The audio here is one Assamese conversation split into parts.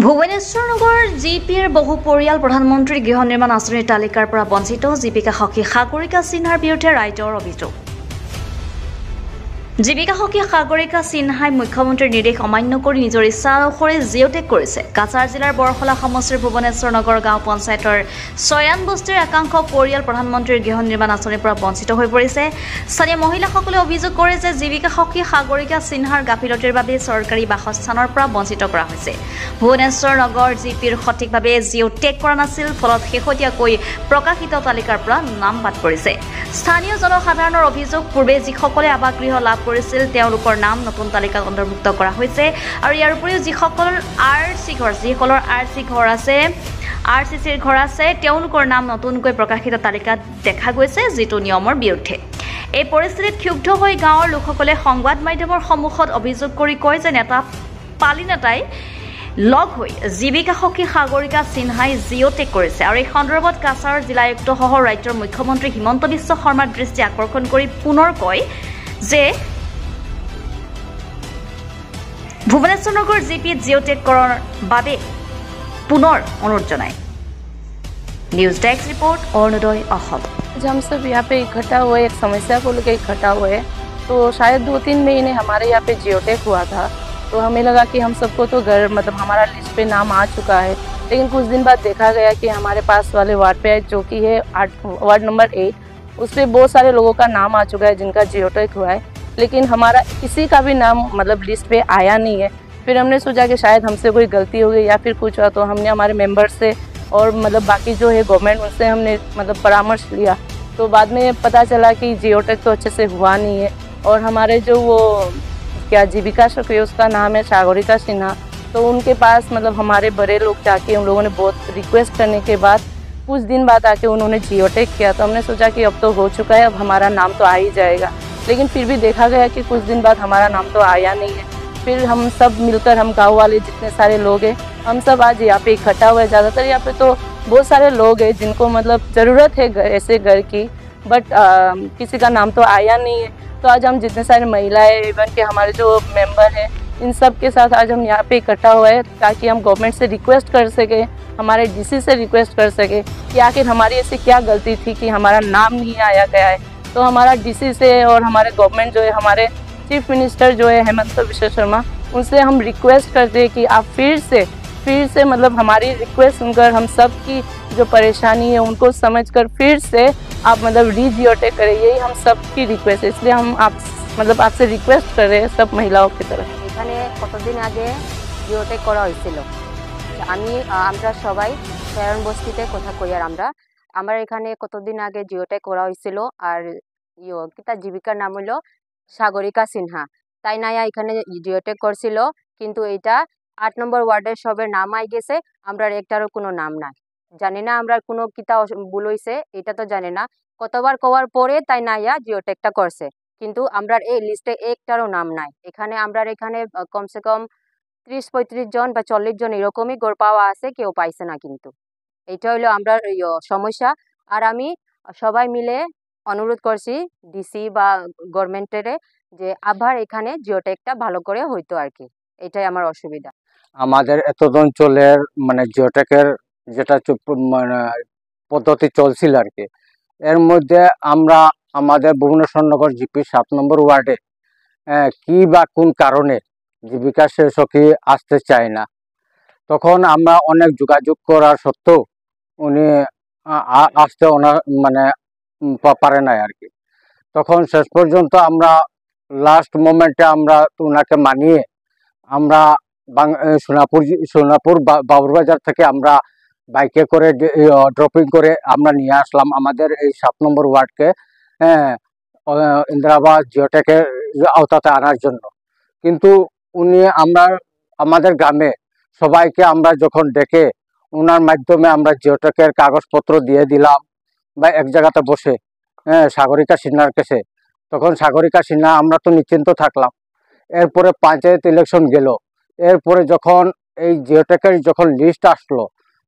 ভুৱনেশ্বৰ নগৰ জিপিৰ বহু পৰিয়াল প্ৰধানমন্ত্ৰী গৃহ নিৰ্মাণ আঁচনিৰ তালিকাৰ পৰা বঞ্চিত। জীৱিকা সখী সাগৰিকা সিনহাৰ বিৰুদ্ধে ৰাইজৰ অভিযোগ। জীৱিকা সখী সাগৰিকা সিনহাই মুখ্যমন্ত্ৰীৰ নিৰ্দেশ অমান্য কৰি নিজৰ ইচ্ছা অনুসৰি জিঅ'টেক কৰিছে। কাছাৰ জিলাৰ বৰখলা সমষ্টিৰ ভুৱনেশ্বৰ নগৰ গাঁও পঞ্চায়তৰ ছয়ান বস্তিৰ একাংশ পৰিয়াল প্ৰধানমন্ত্ৰীৰ গৃহ নিৰ্মাণ আঁচনিৰ পৰা বঞ্চিত হৈ পৰিছে। স্থানীয় মহিলাসকলে অভিযোগ কৰে যে জীৱিকা সখী সাগৰিকা সিনহাৰ গাফিলতিৰ বাবে চৰকাৰী বাসস্থানৰ পৰা বঞ্চিত কৰা হৈছে। ভুৱনেশ্বৰ নগৰ জিপিৰ সঠিকভাৱে জিঅ'টেক কৰা নাছিল, ফলত শেহতীয়াকৈ প্ৰকাশিত তালিকাৰ পৰা নাম বাদ পৰিছে। স্থানীয় জনসাধাৰণৰ অভিযোগ, পূৰ্বে যিসকলে আৱাস গৃহ লাভ কৰিছিল তেওঁলোকৰ নাম নতুন তালিকাত অন্তৰ্ভুক্ত কৰা হৈছে আৰু ইয়াৰ উপৰিও যিসকলৰ আৰ চি চিৰ ঘৰ আছে তেওঁলোকৰ নাম নতুনকৈ প্ৰকাশিত তালিকাত দেখা গৈছে, যিটো নিয়মৰ বিৰুদ্ধে। এই পৰিস্থিতিত ক্ষুব্ধ হৈ গাঁৱৰ লোকসকলে সংবাদ মাধ্যমৰ সন্মুখত অভিযোগ কৰি কয় যে পালি নেতাই লগ হৈ জীৱিকা সখী সাগৰিকা সিনহাই জিঅ'টেক কৰিছে আৰু এই সন্দৰ্ভত কাছাৰ জিলা আয়ুক্তসহ ৰাজ্যৰ মুখ্যমন্ত্ৰী হিমন্ত বিশ্ব শৰ্মাৰ দৃষ্টি আকৰ্ষণ কৰি পুনৰ কয় যে ভুৱনেশ্বৰ নগৰ জিপিত জিঅ'টেক কৰাৰ বাবে পুনৰ অনুৰোধ জনায়। News desk report Arunoday Assam. हम सब यहाँ पे इकट्ठा हुए, एक समस्या को लेकर इकट्ठा हुए, तो शायद 2-3 महीने हमारे यहाँ पे जियोटेक हुआ था। तो हमें लगा कि हम सबको तो घर हमारा लिस्ट पे नाम आ चुका है, लेकिन कुछ दिन बाद देखा गया कि हमारे पास वाले वार्ड पे जो कि है वार्ड नंबर 8, उस पर बहुत सारे लोगों का नाम आ चुका है जिनका जियोटेक हुआ है, लेकिन हमारा किसी का भी नाम लिस्ट पे आया नहीं है। फिर हमने सोचा कि शायद हमसे कोई गलती हो गई या फिर कुछ हुआ, तो हमने हमारे मेंबर से और बाकी जो है गवर्नमेंट उनसे हमने परामर्श लिया। तो बाद में पता चला कि जियोटेक तो अच्छे से हुआ नहीं है और हमारे जो वो क्या जीविका सखी उसका नाम है सागरिका सिन्हा, तो उनके पास हमारे बड़े लोग जाके उन लोगों ने बहुत रिक्वेस्ट करने के बाद कुछ दिन बाद आके उन्होंने जियोटेक किया। तो हमने सोचा कि अब तो हो चुका है, अब हमारा नाम तो आ ही जाएगा, लेकिन फिर भी देखा गया कि कुछ दिन बाद हमारा नाम तो आया नहीं है। फिर हम सब मिलकर, हम गाँव वाले जितने सारे लोग हैं, हम सब आज यहाँ पे इकट्ठा हुए। ज़्यादातर यहाँ पे तो बहुत सारे लोग हैं जिनको ज़रूरत है ऐसे घर की, बट किसी का नाम तो आया नहीं है। तो आज हम जितने सारे महिलाएं, इवन के हमारे जो मेंबर हैं, इन सब के साथ आज हम यहाँ पे इकट्ठा हुए ताकि हम गवर्नमेंट से रिक्वेस्ट कर सके, हमारे डीसी से रिक्वेस्ट कर सके कि आखिर हमारी ऐसी क्या गलती थी कि हमारा नाम नहीं आया गया है। तो हमारा डीसी से और हमारे गवर्नमेंट जो है, हमारे चीफ मिनिस्टर जो है हेमंत बिश्व शर्मा, उनसे हम रिक्वेस्ट करते हैं कि आप फिर से हमारी रिक्वेस्ट सुनकर हम सब की जो परेशानी है उनको समझकर फिर से आप रीजियोटेक करें, यही हम सब की रिक्वेस्ट है। इसलिए हम आपसे रिक्वेस्ट कर रहे हैं सब महिलाओं की तरफ। এখানে কতদিন আগে জিওটেক করা হয়েছিল, আমরা সবাই শয়ন বস্তিতে কথা কই, আর আমার এখানে কতদিন আগে জিওটেক করা হয়েছিল, আর কিতা জীবিকার নাম হলো সাগরিকা সিনহা। তাই নাইয়া এখানে জিওটেক করছিল, কিন্তু এটা 8 নম্বর ওয়ার্ডের সবের নাম আই গেছে, আমরা একটারও কোনো নাম নাই। জানি না আমরা কোনো কিতা ভুল হয়েছে, এটা তো জানি না। কতবার কওয়ার পরে তাই নাইয়া জিওটেকটা করছে, কিন্তু আমরা এই লিস্টে একটারও নাম নাই। আমরা এখানে কমসে কম 30-35 জন বা 40 জন এরকমই গড় পাওয়া আছে, কেউ পাইছে না। কিন্তু এটা হলো আমরা সমস্যা। আর আমি সবাই মিলে অনুরোধ করছি ডিসি বা গভর্নমেন্টের যে আবার এখানে জিওটেকটা ভালো করে হইতো আর কি, এটাই আমার অসুবিধা। আমাদের এত অঞ্চলের জিওটেকের যেটা পদ্ধতি চলছিল আর কি, এর মধ্যে আমরা আমাদের ভুবনেশ্বর নগর জিপি 7 নম্বর ওয়ার্ডে কি বা কোন কারণে জীবিকা সখী আসতে চায় না, তখন আমরা অনেক যোগাযোগ করার সত্ত্বেও উনি আসতে পারে নাই আর কি। তখন শেষ পর্যন্ত আমরা লাস্ট মোমেন্টে আমরা ওনাকে মানিয়ে আমরা সোনাপুর বাবুরবাজার থেকে আমরা বাইকে করে ড্রপিং করে আমরা নিয়ে আসলাম আমাদের এই 7 নম্বর ওয়ার্ডকে ইন্দিরাবাস জিওটেকের আওতাতে আনার জন্য। কিন্তু উনি আমাদের গ্রামে সবাইকে আমরা যখন ডেকে ওনার মাধ্যমে আমরা জিওটেকের কাগজপত্র দিয়ে দিলাম বা এক জায়গাতে বসে সাগরিকা সিনহার কাছে, তখন সাগরিকা সিনহা আমরা তো নিশ্চিন্ত থাকলাম। এরপরে পঞ্চায়েত ইলেকশন গেল, এরপরে যখন এই জিওটেকের যখন লিস্ট আসলো,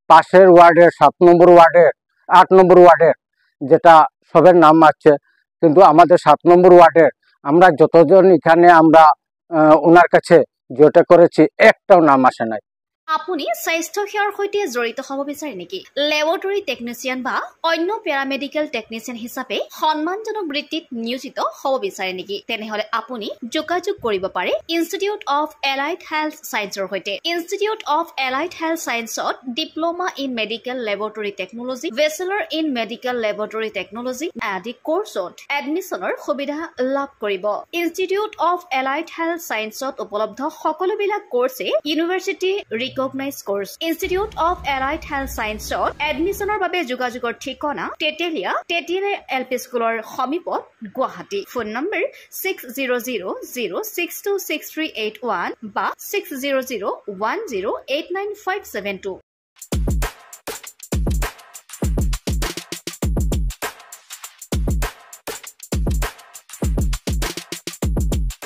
পাশের ওয়ার্ডের 7 নম্বর ওয়ার্ডের 8 নম্বর ওয়ার্ডের যেটা সবের নাম আছে, কিন্তু আমাদের 7 নম্বর ওয়ার্ডের আমরা যতজন এখানে আমরা ওনার কাছে জিওটেক করেছি একটাও নাম আসে নাই। আপুনি স্বাস্থ্য সেৱাৰ সৈতে জড়িত হ'ব বিচাৰে নেকি? লেবৰেটৰী টেকনিচিয়ান বা অন্য পেৰামেডিকেল টেকনিচিয়ান হিচাপে সন্মানজনক বৃত্তিত নিয়োজিত হ'ব বিচাৰে নেকি? তেনেহলে আপুনি যোগাযোগ কৰিব পাৰে ইনষ্টিটিউট অফ এলাইড হেল্থ সায়েন্সৰ সৈতে। ইনষ্টিটিউট অফ এলাইড হেল্থ সায়েন্সত diploma in medical laboratory technology, bachelor in medical laboratory technology আদি কোৰ্চত এডমিশনৰ সুবিধা লাভ কৰিব। ইনষ্টিটিউট অফ এলাইড হেল্থ সায়েন্সত উপলব্ধ সকলোবিলাক কোৰ্ছে university recognise course. Institute of allied health সায়েন্সত এডমিশনৰ বাবে যোগাযোগৰ ঠিকনা তেতেলিয়া LP স্কুলৰ সমীপত গুৱাহাটী। ফোন নম্বৰ 600006263881 বা 6001089572।